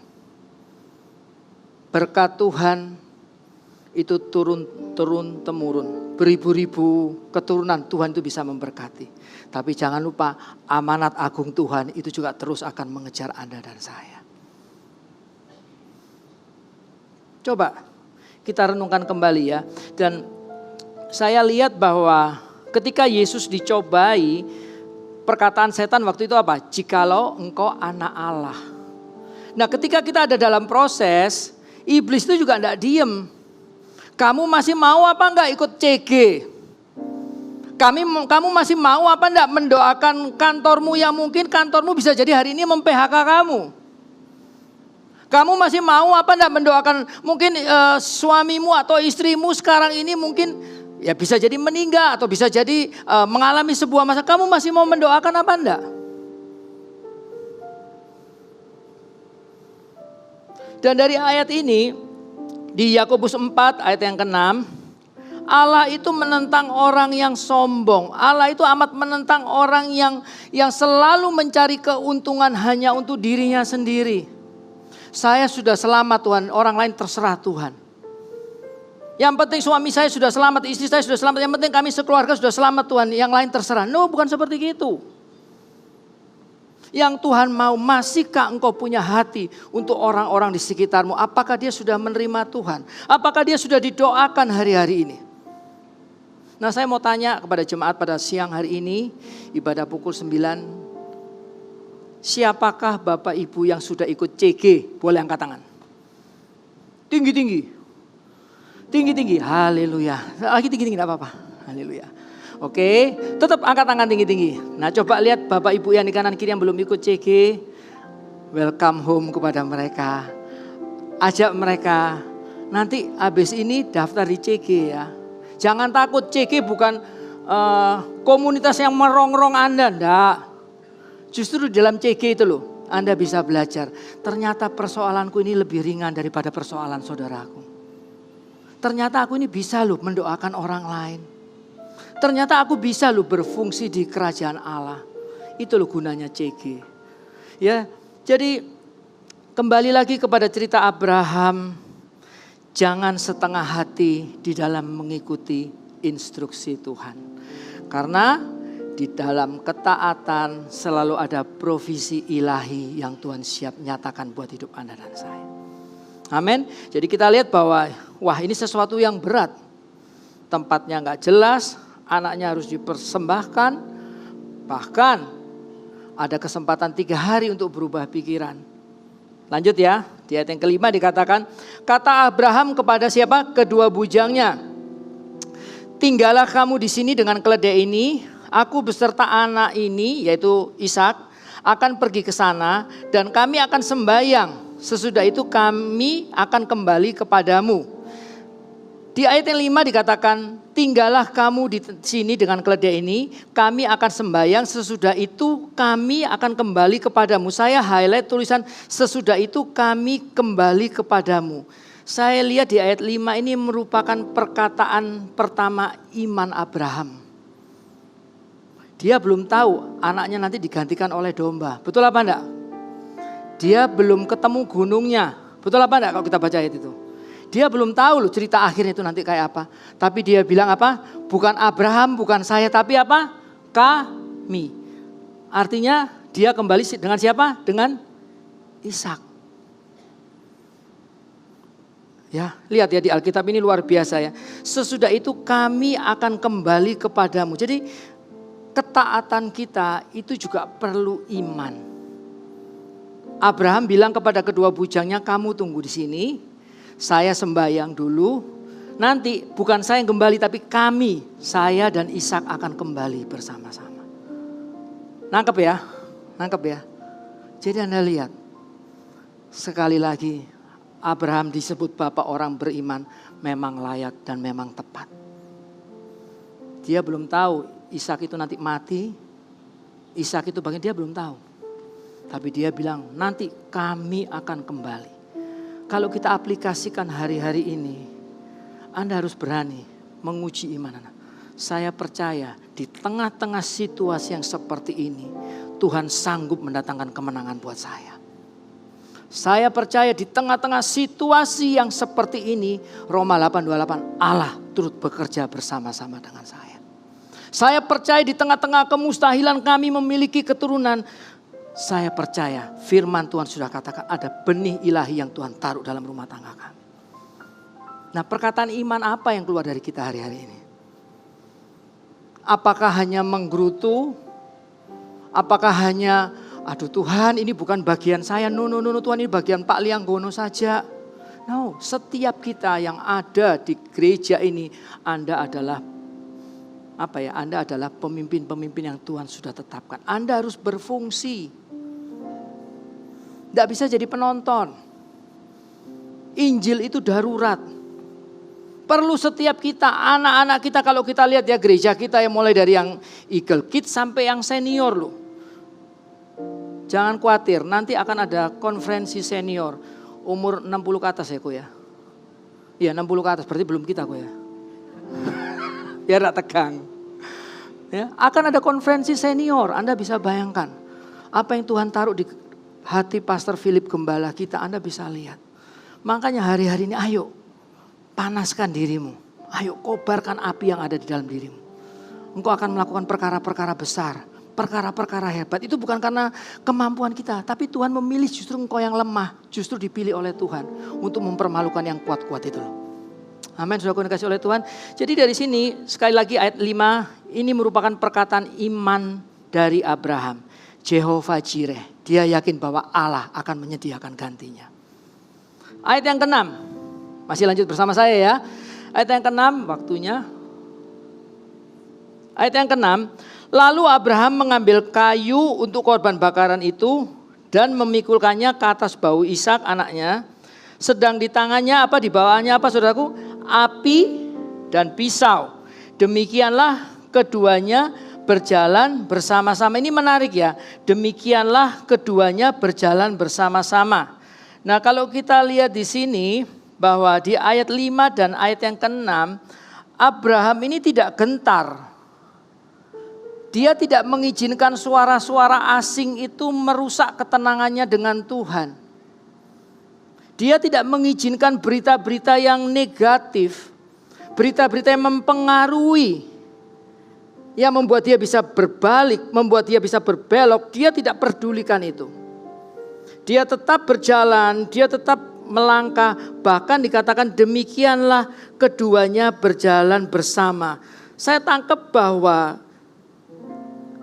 Berkat Tuhan itu turun-temurun. Beribu-ribu keturunan Tuhan itu bisa memberkati. Tapi jangan lupa amanat agung Tuhan itu juga terus akan mengejar Anda dan saya. Coba kita renungkan kembali ya. Dan saya lihat bahwa ketika Yesus dicobai, perkataan setan waktu itu apa? Jikalau engkau anak Allah. Nah ketika kita ada dalam proses, iblis itu juga enggak diem. Kamu masih mau apa enggak ikut CG? Kamu masih mau apa enggak mendoakan kantormu yang mungkin kantormu bisa jadi hari ini mem-PHK kamu? Kamu masih mau apa enggak mendoakan mungkin suamimu atau istrimu sekarang ini mungkin ya bisa jadi meninggal atau bisa jadi mengalami sebuah masa. Kamu masih mau mendoakan apa enggak? Dan dari ayat ini di Yakobus 4 ayat yang ke-6, Allah itu menentang orang yang sombong. Allah itu amat menentang orang yang selalu mencari keuntungan hanya untuk dirinya sendiri. Saya sudah selamat Tuhan, orang lain terserah Tuhan. Yang penting suami saya sudah selamat, istri saya sudah selamat. Yang penting kami sekeluarga sudah selamat Tuhan, yang lain terserah. No, bukan seperti itu. Yang Tuhan mau, masihkah engkau punya hati untuk orang-orang di sekitarmu? Apakah dia sudah menerima Tuhan? Apakah dia sudah didoakan hari-hari ini? Nah, saya mau tanya kepada jemaat pada siang hari ini, ibadah pukul 9. Siapakah Bapak Ibu yang sudah ikut CG? Boleh angkat tangan. Tinggi-tinggi. Tinggi-tinggi, haleluya. Lagi tinggi-tinggi, enggak apa-apa. Haleluya. Oke, tetap angkat tangan tinggi-tinggi. Nah, coba lihat Bapak Ibu yang di kanan kiri yang belum ikut CG. Welcome home kepada mereka. Ajak mereka. Nanti habis ini daftar di CG ya. Jangan takut, CG bukan komunitas yang merongrong Anda, enggak. Justru di dalam CG itu loh, Anda bisa belajar. Ternyata persoalanku ini lebih ringan daripada persoalan saudaraku. Ternyata aku ini bisa loh mendoakan orang lain. Ternyata aku bisa loh berfungsi di kerajaan Allah. Itu loh gunanya CG. Ya, jadi kembali lagi kepada cerita Abraham. Jangan setengah hati di dalam mengikuti instruksi Tuhan. Karena di dalam ketaatan selalu ada provisi ilahi yang Tuhan siap nyatakan buat hidup Anda dan saya. Amin. Jadi kita lihat bahwa wah, ini sesuatu yang berat. Tempatnya gak jelas. Anaknya harus dipersembahkan, bahkan ada kesempatan 3 hari untuk berubah pikiran. Lanjut ya, di ayat yang kelima dikatakan, kata Abraham kepada siapa? Kedua bujangnya, tinggallah kamu di sini dengan keledai ini, aku beserta anak ini, yaitu Ishak, akan pergi ke sana dan kami akan sembahyang. Sesudah itu kami akan kembali kepadamu. Di ayat yang 5 dikatakan, tinggallah kamu di sini dengan keledai ini, kami akan sembahyang, sesudah itu kami akan kembali kepadamu. Saya highlight tulisan sesudah itu kami kembali kepadamu. Saya lihat di ayat 5 ini merupakan perkataan pertama iman Abraham. Dia belum tahu anaknya nanti digantikan oleh domba. Betul apa enggak? Dia belum ketemu gunungnya. Betul apa enggak kalau kita baca ayat itu? Dia belum tahu loh cerita akhirnya itu nanti kayak apa. Tapi dia bilang apa? Bukan Abraham, bukan saya, tapi apa? Kami. Artinya dia kembali dengan siapa? Dengan Ishak. Ya, lihat ya di Alkitab ini luar biasa ya. Sesudah itu kami akan kembali kepadamu. Jadi ketaatan kita itu juga perlu iman. Abraham bilang kepada kedua bujangnya, kamu tunggu di sini. Saya sembahyang dulu, nanti bukan saya yang kembali tapi kami, saya dan Ishak akan kembali bersama-sama. Nangkep ya, nangkep ya. Jadi Anda lihat, sekali lagi Abraham disebut bapak orang beriman memang layak dan memang tepat. Dia belum tahu Ishak itu nanti mati, Ishak itu bagian dia belum tahu. Tapi dia bilang nanti kami akan kembali. Kalau kita aplikasikan hari-hari ini, Anda harus berani menguji iman Anda. Saya percaya di tengah-tengah situasi yang seperti ini, Tuhan sanggup mendatangkan kemenangan buat saya. Saya percaya di tengah-tengah situasi yang seperti ini, Roma 8:28, Allah turut bekerja bersama-sama dengan saya. Saya percaya di tengah-tengah kemustahilan kami memiliki keturunan. Saya percaya firman Tuhan sudah katakan ada benih ilahi yang Tuhan taruh dalam rumah tangga kami. Nah, perkataan iman apa yang keluar dari kita hari-hari ini? Apakah hanya menggerutu? Apakah hanya, aduh Tuhan ini bukan bagian saya. No, Tuhan ini bagian Pak Lianggono saja. No, setiap kita yang ada di gereja ini, Anda adalah Anda adalah pemimpin-pemimpin yang Tuhan sudah tetapkan. Anda harus berfungsi. Tidak bisa jadi penonton. Injil itu darurat. Perlu setiap kita, anak-anak kita, kalau kita lihat ya gereja kita yang mulai dari yang Eagle Kids sampai yang senior loh. Jangan khawatir, nanti akan ada konferensi senior. Umur 60 ke atas ya kok ya. Iya 60 ke atas, berarti belum kita kok ya. Biar gak tegang. Ya, akan ada konferensi senior, Anda bisa bayangkan. Apa yang Tuhan taruh di hati Pastor Philip Gembala kita, Anda bisa lihat. Makanya hari-hari ini ayo panaskan dirimu. Ayo kobarkan api yang ada di dalam dirimu. Engkau akan melakukan perkara-perkara besar. perkara-perkara hebat. Itu bukan karena kemampuan kita, tapi Tuhan memilih justru engkau yang lemah, justru dipilih oleh Tuhan untuk mempermalukan yang kuat-kuat itu loh. Amin, saudaraku yang dikasihi oleh Tuhan. Jadi dari sini sekali lagi ayat 5 ini merupakan perkataan iman dari Abraham. Jehovah Jireh, dia yakin bahwa Allah akan menyediakan gantinya. Ayat yang ke-6, masih lanjut bersama saya ya. Ayat yang ke-6 waktunya. Ayat yang ke-6, lalu Abraham mengambil kayu untuk korban bakaran itu dan memikulkannya ke atas bahu Ishak anaknya. Sedang di tangannya apa, di bawahnya apa saudaraku? Api dan pisau. Demikianlah keduanya berjalan bersama-sama. Ini menarik ya. Demikianlah keduanya berjalan bersama-sama. Nah, kalau kita lihat di sini bahwa di ayat 5 dan ayat yang ke-6, Abraham ini tidak gentar. Dia tidak mengizinkan suara-suara asing itu merusak ketenangannya dengan Tuhan. Dia tidak mengizinkan berita-berita yang negatif, berita-berita yang mempengaruhi, yang membuat dia bisa berbalik, membuat dia bisa berbelok. Dia tidak pedulikan itu. Dia tetap berjalan, dia tetap melangkah. Bahkan dikatakan demikianlah keduanya berjalan bersama. Saya tangkap bahwa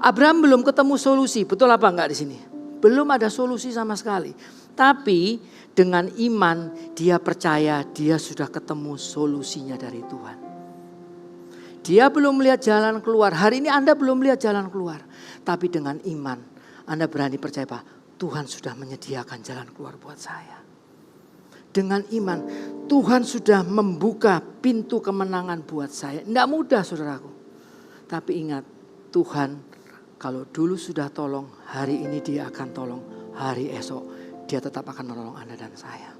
Abraham belum ketemu solusi, betul apa enggak di sini? Belum ada solusi sama sekali. Tapi dengan iman dia percaya dia sudah ketemu solusinya dari Tuhan. Dia belum melihat jalan keluar. Hari ini Anda belum melihat jalan keluar. Tapi dengan iman Anda berani percaya bahwa Tuhan sudah menyediakan jalan keluar buat saya. Dengan iman Tuhan sudah membuka pintu kemenangan buat saya. Tidak mudah saudaraku. Tapi ingat Tuhan kalau dulu sudah tolong, hari ini dia akan tolong. Hari esok dia tetap akan menolong Anda dan saya.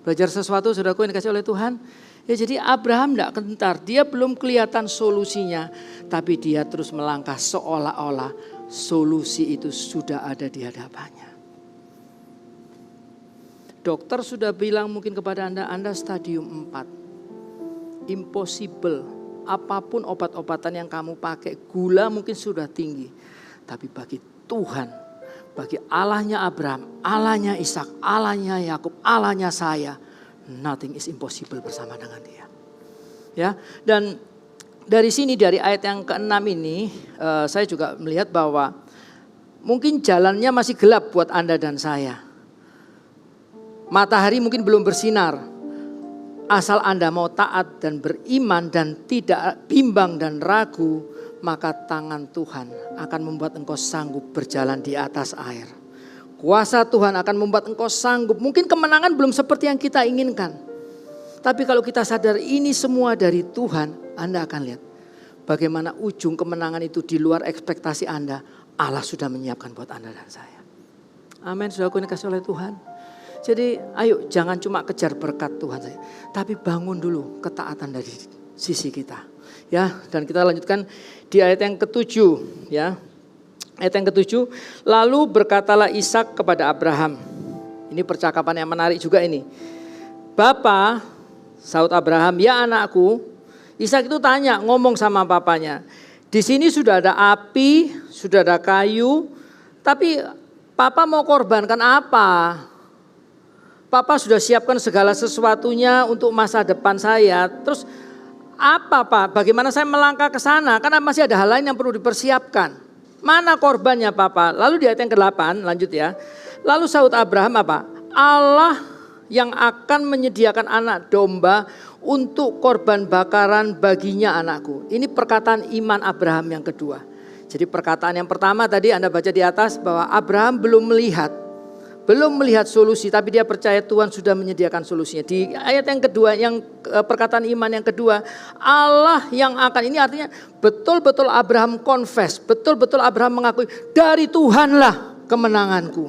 Belajar sesuatu saudaraku yang dikasih oleh Tuhan. Ya, jadi Abraham tidak gentar. Dia belum kelihatan solusinya. Tapi dia terus melangkah seolah-olah solusi itu sudah ada di hadapannya. Dokter sudah bilang mungkin kepada Anda stadium 4. Impossible. Apapun obat-obatan yang kamu pakai, gula mungkin sudah tinggi. Tapi bagi Tuhan, bagi Allahnya Abraham, Allahnya Ishak, Allahnya Yakub, Allahnya saya, nothing is impossible bersama dengan dia. Ya, dan dari sini dari ayat yang ke-6 ini, saya juga melihat bahwa mungkin jalannya masih gelap buat Anda dan saya. Matahari mungkin belum bersinar. Asal Anda mau taat dan beriman dan tidak bimbang dan ragu, maka tangan Tuhan akan membuat engkau sanggup berjalan di atas air. Kuasa Tuhan akan membuat engkau sanggup. Mungkin kemenangan belum seperti yang kita inginkan. Tapi kalau kita sadar ini semua dari Tuhan, Anda akan lihat bagaimana ujung kemenangan itu di luar ekspektasi Anda. Allah sudah menyiapkan buat Anda dan saya. Amin, saudaraku yang dikasihi oleh Tuhan. Jadi ayo jangan cuma kejar berkat Tuhan saja, tapi bangun dulu ketaatan dari sisi kita. Ya, dan kita lanjutkan di ayat yang ke-7 ya. Ayat yang ke-7, lalu berkatalah Ishak kepada Abraham. Ini percakapan yang menarik juga ini. Bapa, sahut Abraham, ya anakku. Ishak itu tanya, ngomong sama papanya. Di sini sudah ada api, sudah ada kayu, tapi Papa mau korbankan apa? Papa sudah siapkan segala sesuatunya untuk masa depan saya. Terus apa Pak? Bagaimana saya melangkah ke sana? Karena masih ada hal lain yang perlu dipersiapkan. Mana korbannya Papa? Lalu di ayat yang ke-8 lanjut ya. Lalu sahut Abraham apa? Allah yang akan menyediakan anak domba untuk korban bakaran baginya anakku. Ini perkataan iman Abraham yang kedua. Jadi perkataan yang pertama tadi Anda baca di atas bahwa Abraham belum melihat solusi, tapi dia percaya Tuhan sudah menyediakan solusinya. Di ayat yang kedua, yang perkataan iman yang kedua, Allah yang akan, ini artinya betul-betul Abraham confess, betul-betul Abraham mengakui, dari Tuhanlah kemenanganku,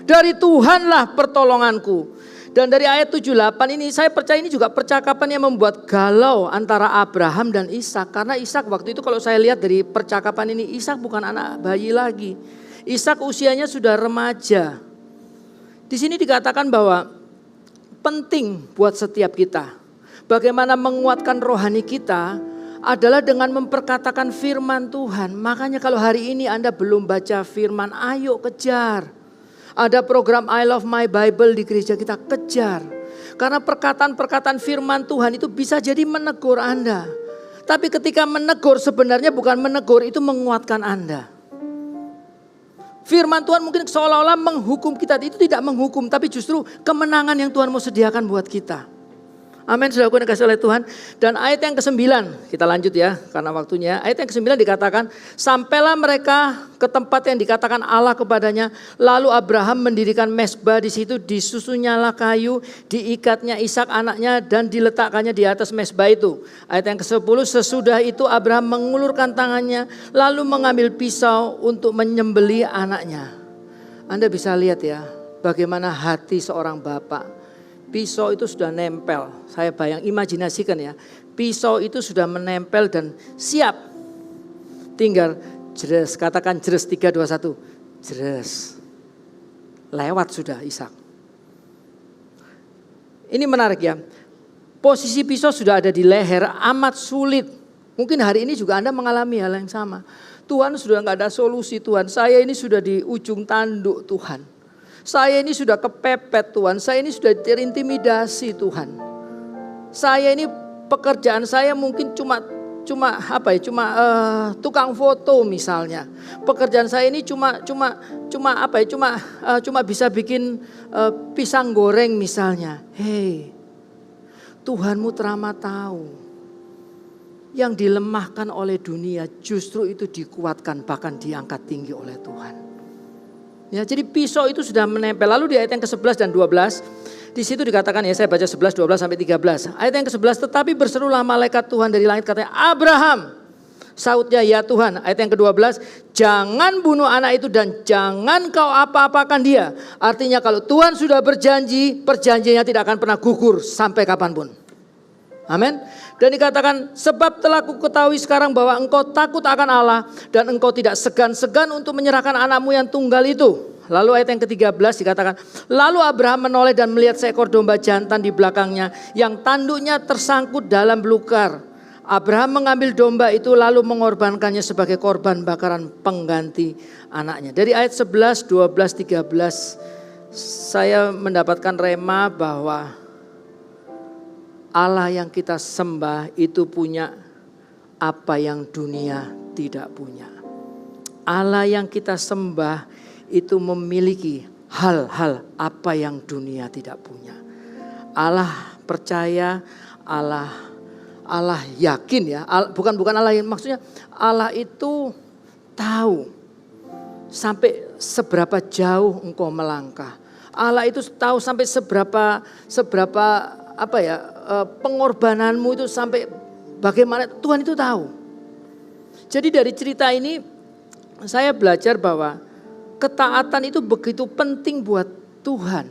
dari Tuhanlah pertolonganku. Dan dari ayat 78 ini saya percaya ini juga percakapan yang membuat galau antara Abraham dan Ishak. Karena Ishak waktu itu kalau saya lihat dari percakapan ini, Ishak bukan anak bayi lagi. Ishak usianya sudah remaja. Di sini dikatakan bahwa penting buat setiap kita. Bagaimana menguatkan rohani kita adalah dengan memperkatakan firman Tuhan. Makanya kalau hari ini Anda belum baca firman, ayo kejar. Ada program I Love My Bible di gereja kita, kejar. Karena perkataan-perkataan firman Tuhan itu bisa jadi menegur Anda. Tapi ketika menegur sebenarnya bukan menegur, itu menguatkan Anda. Firman Tuhan mungkin seolah-olah menghukum kita, itu tidak menghukum, tapi justru kemenangan yang Tuhan mau sediakan buat kita. Amin, saudaraku yang dikasihi oleh Tuhan. Dan ayat yang ke-9, kita lanjut ya karena waktunya. Ayat yang ke-9 dikatakan, sampailah mereka ke tempat yang dikatakan Allah kepadanya. Lalu Abraham mendirikan mezbah di situ, disusunyalah kayu, diikatnya Ishak anaknya dan diletakkannya di atas mezbah itu. Ayat yang ke-10, sesudah itu Abraham mengulurkan tangannya lalu mengambil pisau untuk menyembelih anaknya. Anda bisa lihat ya bagaimana hati seorang bapak. Pisau itu sudah nempel, saya imajinasikan ya. Pisau itu sudah menempel dan siap. Tinggal jeres, katakan jeres 3, 2, 1. Jeres. Lewat sudah Ishak. Ini menarik ya. Posisi pisau sudah ada di leher, amat sulit. Mungkin hari ini juga Anda mengalami hal yang sama. Tuhan sudah gak ada solusi Tuhan, saya ini sudah di ujung tanduk Tuhan. Saya ini sudah kepepet Tuhan, saya ini sudah terintimidasi Tuhan. Saya ini pekerjaan saya mungkin cuma tukang foto misalnya. Pekerjaan saya ini cuma bisa bikin pisang goreng misalnya. Hei, Tuhanmu teramat tahu. Yang dilemahkan oleh dunia justru itu dikuatkan, bahkan diangkat tinggi oleh Tuhan. Ya, jadi pisau itu sudah menempel. Lalu di ayat yang ke-11 dan 12, di situ dikatakan ya, saya baca 11, 12 sampai 13. Ayat yang ke-11, tetapi berserulah malaikat Tuhan dari langit katanya, Abraham. Sautnya, ya Tuhan. Ayat yang ke-12, jangan bunuh anak itu dan jangan kau apa-apakan dia. Artinya kalau Tuhan sudah berjanji, perjanjiannya tidak akan pernah gugur sampai kapanpun. Amin. Dan dikatakan, sebab telah ku ketahui sekarang bahwa engkau takut akan Allah dan engkau tidak segan-segan untuk menyerahkan anakmu yang tunggal itu. Lalu ayat yang ke-13 dikatakan, lalu Abraham menoleh dan melihat seekor domba jantan di belakangnya yang tanduknya tersangkut dalam belukar. Abraham mengambil domba itu lalu mengorbankannya sebagai korban bakaran pengganti anaknya. Dari ayat 11, 12, 13 saya mendapatkan rema bahwa Allah yang kita sembah itu punya apa yang dunia tidak punya. Allah yang kita sembah itu memiliki hal-hal apa yang dunia tidak punya. Allah percaya, Allah yakin ya, bukan Allah yang maksudnya Allah itu tahu sampai seberapa jauh engkau melangkah. Allah itu tahu sampai seberapa pengorbananmu itu sampai bagaimana, Tuhan itu tahu. Jadi dari cerita ini saya belajar bahwa ketaatan itu begitu penting buat Tuhan.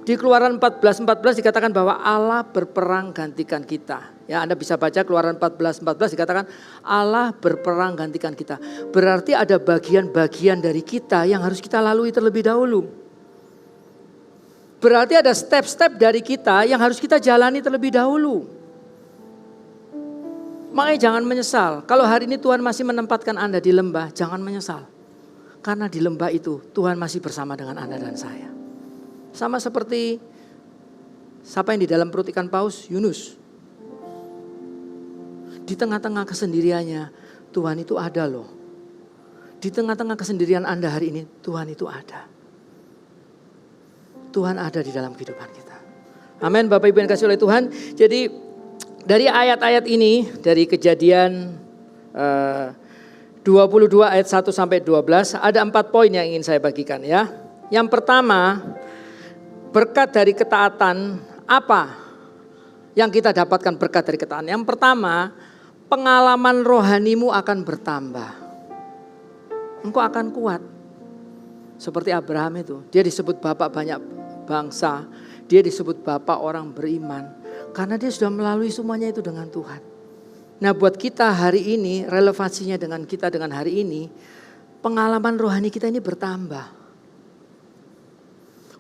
Di Keluaran 14:14 dikatakan bahwa Allah berperang gantikan kita. Ya, Anda bisa baca Keluaran 14:14 dikatakan Allah berperang gantikan kita. Berarti ada bagian-bagian dari kita yang harus kita lalui terlebih dahulu. Berarti ada step-step dari kita yang harus kita jalani terlebih dahulu. Makanya jangan menyesal. Kalau hari ini Tuhan masih menempatkan Anda di lembah, jangan menyesal. Karena di lembah itu Tuhan masih bersama dengan Anda dan saya. Sama seperti siapa yang di dalam perut ikan paus? Yunus. Di tengah-tengah kesendiriannya Tuhan itu ada loh. Di tengah-tengah kesendirian Anda hari ini Tuhan itu ada. Tuhan ada di dalam kehidupan kita. Amin, Bapak Ibu yang dikasihi oleh Tuhan. Jadi dari ayat-ayat ini, dari Kejadian 22 ayat 1 sampai 12, ada 4 poin yang ingin saya bagikan ya. Yang pertama, berkat dari ketaatan apa yang kita dapatkan berkat dari ketaatan? Yang pertama, pengalaman rohanimu akan bertambah. Engkau akan kuat. Seperti Abraham itu, dia disebut bapak banyak bangsa, dia disebut bapak orang beriman. Karena dia sudah melalui semuanya itu dengan Tuhan. Nah buat kita hari ini, relevansinya dengan kita dengan hari ini, pengalaman rohani kita ini bertambah.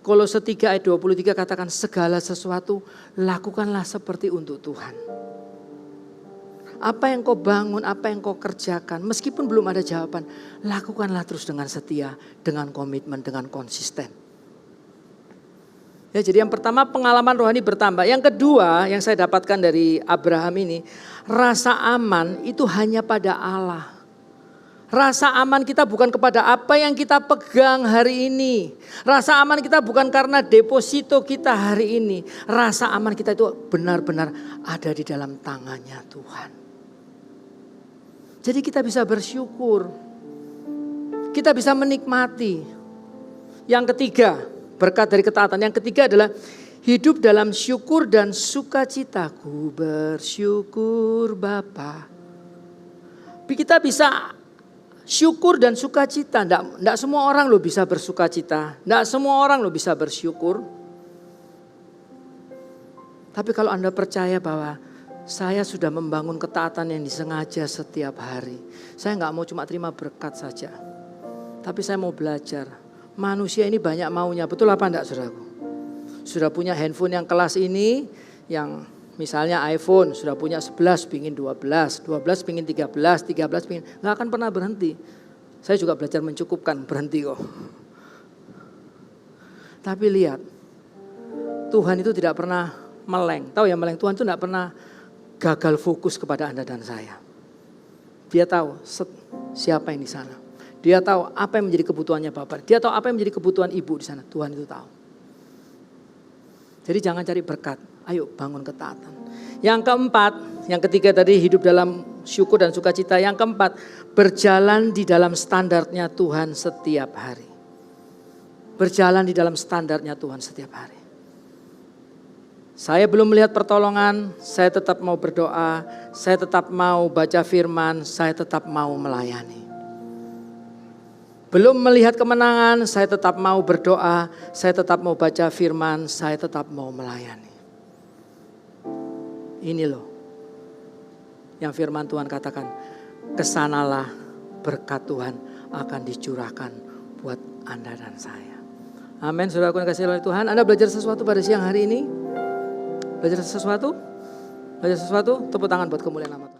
Kolose 3 ayat 23 katakan segala sesuatu lakukanlah seperti untuk Tuhan. Apa yang kau bangun, apa yang kau kerjakan, meskipun belum ada jawaban, lakukanlah terus dengan setia, dengan komitmen, dengan konsisten. Ya, jadi yang pertama pengalaman rohani bertambah. Yang kedua yang saya dapatkan dari Abraham ini, rasa aman itu hanya pada Allah. Rasa aman kita bukan kepada apa yang kita pegang hari ini. Rasa aman kita bukan karena deposito kita hari ini. Rasa aman kita itu benar-benar ada di dalam tangannya Tuhan. Jadi kita bisa bersyukur. Kita bisa menikmati. Yang ketiga, berkat dari ketaatan. Yang ketiga adalah hidup dalam syukur dan sukacita. Ku bersyukur Bapa. Kita bisa syukur dan sukacita. Tidak semua orang lo bisa bersukacita. Tidak semua orang lo bisa bersyukur. Tapi kalau Anda percaya bahwa saya sudah membangun ketaatan yang disengaja setiap hari. Saya nggak mau cuma terima berkat saja. Tapi saya mau belajar. Manusia ini banyak maunya. Betul apa enggak saudaraku? Sudah punya handphone yang kelas ini. Yang misalnya iPhone sudah punya 11 pingin 12. 12 pingin 13. 13 pingin. Nggak akan pernah berhenti. Saya juga belajar mencukupkan. Berhenti kok. Tapi lihat. Tuhan itu tidak pernah meleng. Tahu ya meleng? Tuhan itu tidak pernah gagal fokus kepada Anda dan saya. Dia tahu siapa yang di sana. Dia tahu apa yang menjadi kebutuhannya Bapak. Dia tahu apa yang menjadi kebutuhan ibu di sana. Tuhan itu tahu. Jadi jangan cari berkat. Ayo bangun ketaatan. Yang keempat, yang ketiga tadi hidup dalam syukur dan sukacita. Yang keempat, berjalan di dalam standarnya Tuhan setiap hari. Berjalan di dalam standarnya Tuhan setiap hari. Saya belum melihat pertolongan, saya tetap mau berdoa, saya tetap mau baca firman, saya tetap mau melayani. Belum melihat kemenangan, saya tetap mau berdoa, saya tetap mau baca firman, saya tetap mau melayani. Ini loh yang firman Tuhan katakan, kesanalah berkat Tuhan akan dicurahkan buat Anda dan saya. Amin, saudaraku yang kasih oleh Tuhan. Anda belajar sesuatu pada siang hari ini? Belajar sesuatu? Belajar sesuatu? Tepuk tangan buat kemuliaan nama Tuhan.